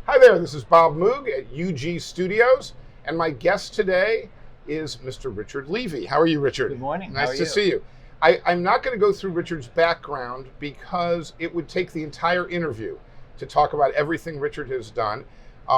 Hi there, this is Bob Moog at UG Studios, and my guest today is Mr. Richard Levy. How are you, Richard? Good morning. Nice to see you. I'm not going to go through Richard's background because it would take the entire interview to talk about everything Richard has done.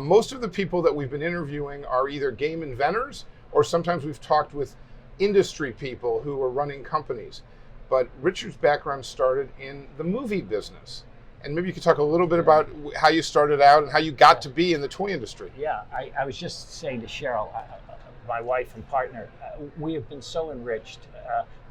Most of the people that we've been interviewing are either game inventors or sometimes we've talked with industry people who are running companies. But Richard's background started in the movie business. And maybe you could talk a little bit about how you started out and how you got to be in the toy industry. Yeah, I was just saying to Cheryl, my wife and partner, we have been so enriched.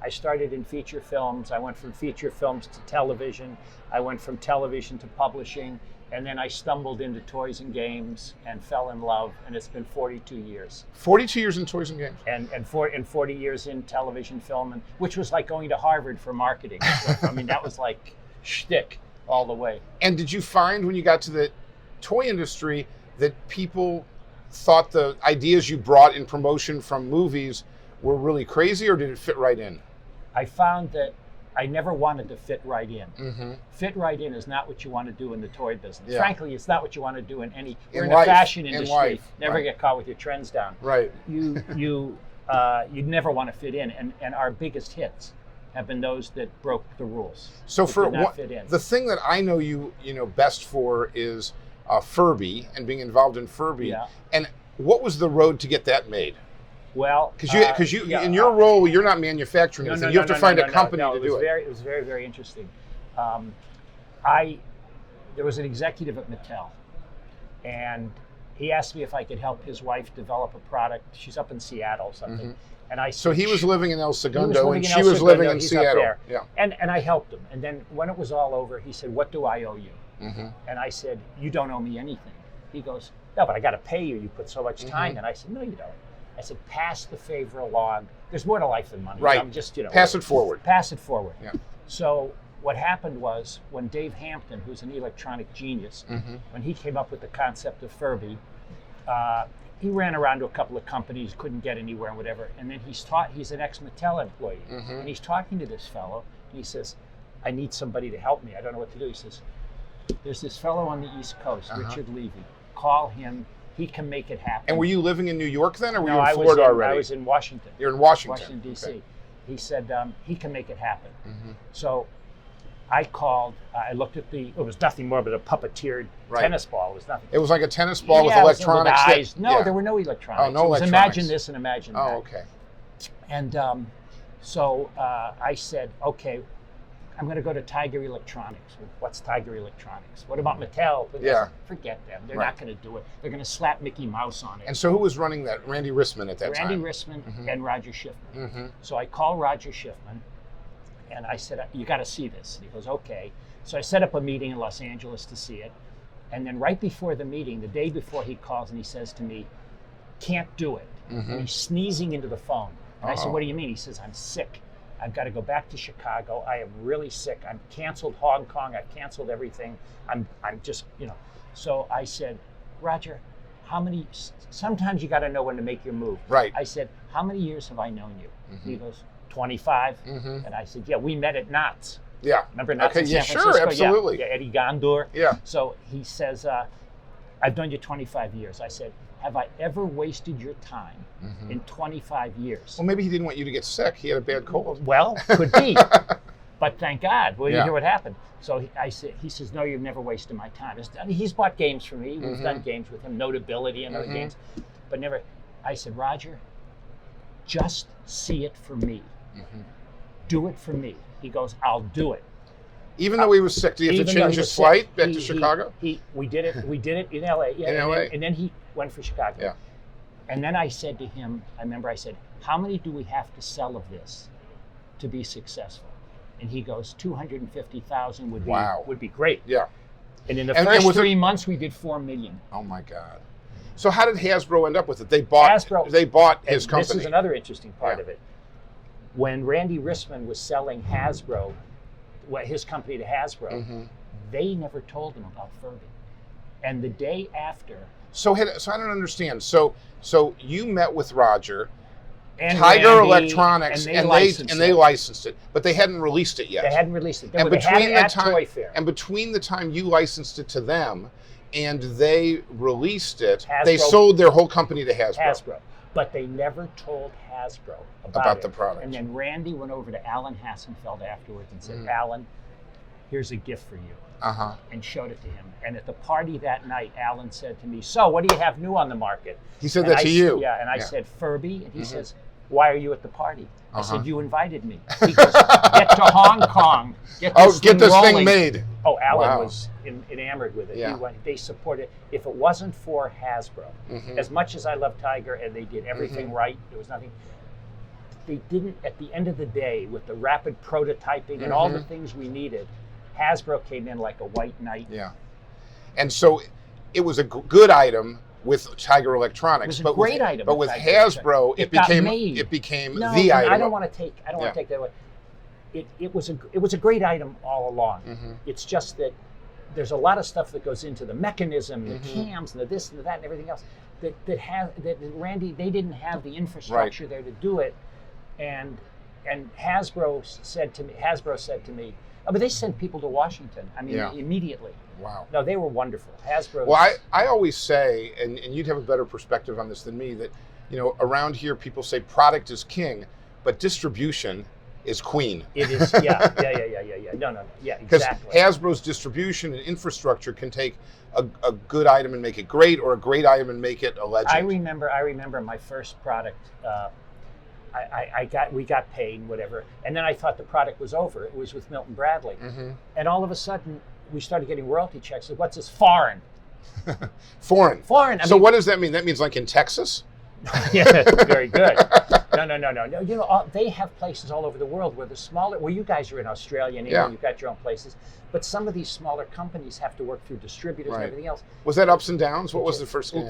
I started in feature films. I went from feature films to television. I went from television to publishing. And then I stumbled into toys and games and fell in love. And it's been 42 years. 42 years in toys and games. And 40 years in television film, which was like going to Harvard for marketing. I mean, that was like shtick all the way. And did you find when you got to the toy industry that people thought the ideas you brought in promotion from movies were really crazy, or did it fit right in? I found that I never wanted to fit right in. Mm-hmm. Fit right in is not what you want to do in the toy business. Yeah. Frankly, it's not what you want to do in any. We're in life, the fashion industry. Never right. get caught with your trends down. Right. You'd never want to fit in, and our biggest hits have been those that broke the rules. So for fit in. The thing that I know you know best for is Furby and being involved in Furby. Yeah. And what was the road to get that made? Well, because you in your role, you're not manufacturing anything. You have to find a company to do it. It was very, very interesting. There was an executive at Mattel, and he asked me if I could help his wife develop a product. She's up in Seattle or something. Mm-hmm. And I So he was living in El Segundo, and she she was living in Seattle. Yeah. And I helped him. And then when it was all over, he said, "What do I owe you?" Mm-hmm. And I said, "You don't owe me anything." He goes, "No, but I got to pay you. You put so much time." Mm-hmm. And I said, "No, you don't." I said, "Pass the favor along. There's more to life than money." Right. I'm just, pass it forward. Pass it forward. Yeah. So what happened was when Dave Hampton, who's an electronic genius, Mm-hmm. when he came up with the concept of Furby, he ran around to a couple of companies, couldn't get anywhere and whatever. And then he's an ex-Mattel employee. Mm-hmm. And he's talking to this fellow, and he says, "I need somebody to help me. I don't know what to do." He says, "There's this fellow on the East Coast, Richard Levy. Call him. He can make it happen." And were you living in New York then, or were No, you in I Florida was already? I was in Washington. You're in Washington. Washington, D.C. Okay. He said, he can make it happen. Mm-hmm. So I called, I looked at it was nothing more but a puppeteered tennis ball. It was nothing. It was like a tennis ball with it was electronics. with eyes. No, there were were no electronics. Oh, no it was electronics. imagine this and imagine that. Oh, okay. And so I said, okay, I'm going to go to Tiger Electronics. What's Tiger Electronics? What about Mattel? Yeah. Forget them. They're Right. not going to do it. They're going to slap Mickey Mouse on it. And so who was running that? Randy Rissman at that time? Randy Rissman Mm-hmm. and Roger Schiffman. Mm-hmm. So I called Roger Schiffman, and I said, "You got to see this." And he goes, "Okay." So I set up a meeting in Los Angeles to see it. And then right before the meeting, the day before, he calls and he says to me, "Can't do it." Mm-hmm. And he's sneezing into the phone. And I said, Uh-oh. "What do you mean?" He says, "I'm sick. I've got to go back to Chicago. I am really sick. I'm canceled Hong Kong. I've canceled everything. I'm just, So I said, "Roger, sometimes you got to know when to make your move." Right. I said, "How many years have I known you?" Mm-hmm. He goes, 25. Mm-hmm. And I said, "Yeah, we met at Knott's." Yeah. Remember Knott's in San yeah, Francisco? sure, absolutely. Yeah, Eddie Gondor. Yeah. So he says, "I've known you 25 years. I said, "Have I ever wasted your time in 25 years?" Well, maybe he didn't want you to get sick. He had a bad cold. Well, could be. But thank God. Well, you Yeah. hear what happened. So he says, "No, you've never wasted my time." He's bought games for me. We've Mm-hmm. done games with him, Notability and other games, but never. I said, "Roger, just see it for me. Mm-hmm. Do it for me." He goes, "I'll do it." Even though he was sick, did he have to change his flight back to Chicago? We did it in LA. Yeah, In LA? And then he went for Chicago. Yeah. And then I said to him, I remember I said, "How many do we have to sell of this to be successful?" And he goes, 250,000 would be great. Yeah. And in the And first was it- 3 months, we did 4 million. Oh my God. So how did Hasbro end up with it? They bought his company. This is another interesting part Yeah. of it. When Randy Rissman was selling Hasbro, his company to Hasbro, Mm-hmm. they never told him about Furby. And the day after, So I don't understand. So you met with Roger, and Tiger Randy, Electronics, and they licensed it, but they hadn't released it yet. They hadn't released it. And They had between it the at time, Toy Fair. and between the time you licensed it to them and they released it. Hasbro, they sold their whole company to Hasbro. But they never told Hasbro about it. the product. And then Randy went over to Alan Hassenfeld afterwards and said, Alan, here's a gift for you. And showed it to him. And at the party that night, Alan said to me, so what do you have new on the market? He said that to you? Yeah, and I said, Furby. And he says, why are you at the party? I said, you invited me. He goes, get to Hong Kong. Get this thing made. Oh, Alan was enamored with it. Yeah. They supported it. If it wasn't for Hasbro, as much as I love Tiger and they did everything right, there was nothing. They didn't, at the end of the day, with the rapid prototyping and all the things we needed, Hasbro came in like a white knight. Yeah. And so it was a good item with Tiger Electronics. It was a great item. But with Hasbro, it became the item. I don't want to take that away. It was a great item all along. It's just that there's a lot of stuff that goes into the mechanism, the cams, and the this and the that and everything else that Randy, they didn't have the infrastructure there to do it, and Hasbro said to me, oh, but they sent people to Washington. I mean, immediately. Wow. No, they were wonderful. Hasbro. Well, I always say, and you'd have a better perspective on this than me, that around here people say product is king, but distribution is queen. It is, yeah. No, yeah, exactly. Because Hasbro's distribution and infrastructure can take a good item and make it great, or a great item and make it a legend. I remember my first product. We got paid, whatever, and then I thought the product was over. It was with Milton Bradley, and all of a sudden we started getting royalty checks. So what's this? Foreign. Foreign. So what does that mean? That means like in Texas? Yeah, very good. No. They have places all over the world where the smaller. Well, you guys are in Australia and England. You've got your own places, but some of these smaller companies have to work through distributors and everything else. Was that Ups and Downs? What was the first game?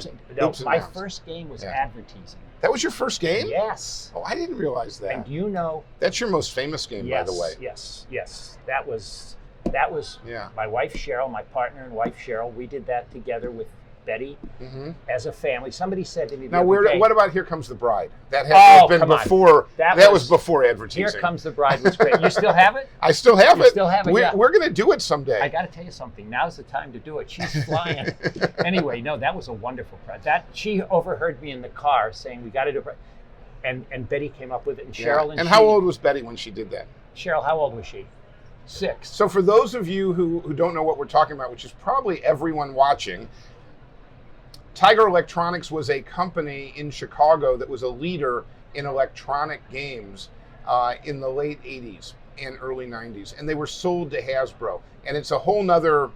My first game was advertising. That was your first game? Yes. Oh, I didn't realize that. And that's your most famous game, by the way. Yes. That was my wife Cheryl, my partner and wife Cheryl. We did that together with Betty as a family. Somebody said to me, now, what about Here Comes the Bride? That had been before. That was before advertising. Here Comes the Bride was great. You still have it? I still have it. Still have it. We're going to do it someday. I got to tell you something. Now's the time to do it. She's flying. Anyway, no, that was a wonderful project. She overheard me in the car saying we got to do it, and Betty came up with it. And Cheryl and how old was Betty when she did that? Cheryl, how old was she? 6. So for those of you who don't know what we're talking about, which is probably everyone watching, Tiger Electronics was a company in Chicago that was a leader in electronic games in the late 80s and early 90s. And they were sold to Hasbro. And it's a whole nother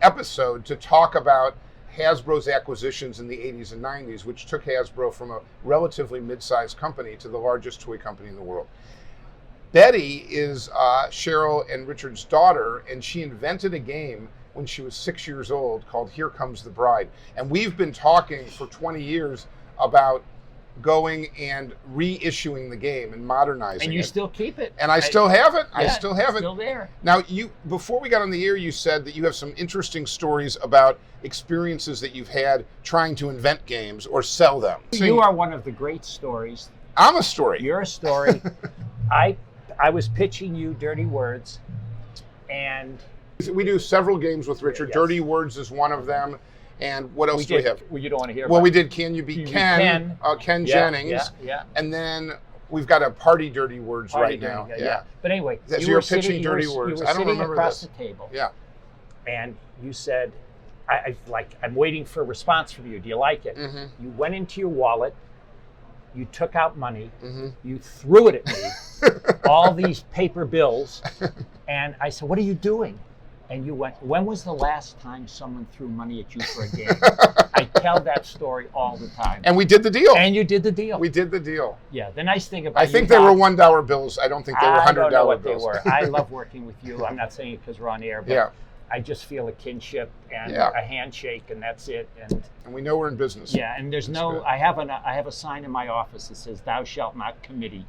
episode to talk about Hasbro's acquisitions in the 80s and 90s, which took Hasbro from a relatively mid-sized company to the largest toy company in the world. Betty is Cheryl and Richard's daughter, and she invented a game when she was 6 years old called Here Comes the Bride. And we've been talking for 20 years about going and reissuing the game and modernizing it. And you still keep it. And I still have it. Yeah, I still have it. Still there. Now, before we got on the air, you said that you have some interesting stories about experiences that you've had trying to invent games or sell them. You are one of the great stories. I'm a story. You're a story. I was pitching you Dirty Words, and we do several games with Richard. Yes. Dirty Words is one of them. And what else do we have? Well, you don't want to hear about it. We did Can You Be Ken? Ken Jennings. Yeah. And then we've got a Party Dirty Words right now. Yeah. But anyway, so you're pitching Dirty Words. I don't remember this. Across the table. Yeah. And you said, I'm waiting for a response from you. Do you like it? You went into your wallet. You took out money. You threw it at me. All these paper bills. And I said, what are you doing? And you went, when was the last time someone threw money at you for a game? I tell that story all the time. And we did the deal. And you did the deal. We did the deal. Yeah, the nice thing about I think they were $1 bills. I don't think they were $100 bills. I don't know what they were. I love working with you. I'm not saying it because we're on air, but I just feel a kinship and a handshake, and that's it. And we know we're in business. Yeah, and there's I have a sign in my office that says, "Thou shalt not committee."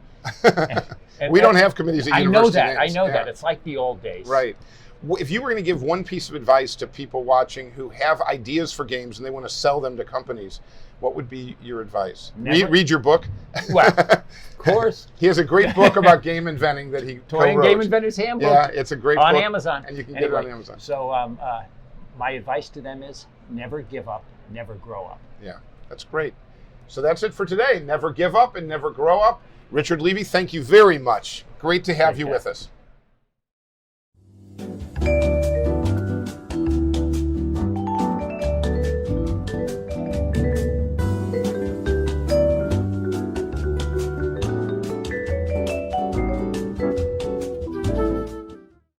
And we don't have committees at university. I know that. It's like the old days. Right. If you were going to give one piece of advice to people watching who have ideas for games and they want to sell them to companies, what would be your advice? Read your book. Well, of course. He has a great book about game inventing that he Toy and co-wrote. Game Inventor's Handbook. Yeah, it's a great book. On Amazon. And you can get it on Amazon. So my advice to them is never give up, never grow up. Yeah, that's great. So that's it for today. Never give up and never grow up. Richard Levy, thank you very much. Great to have you with us.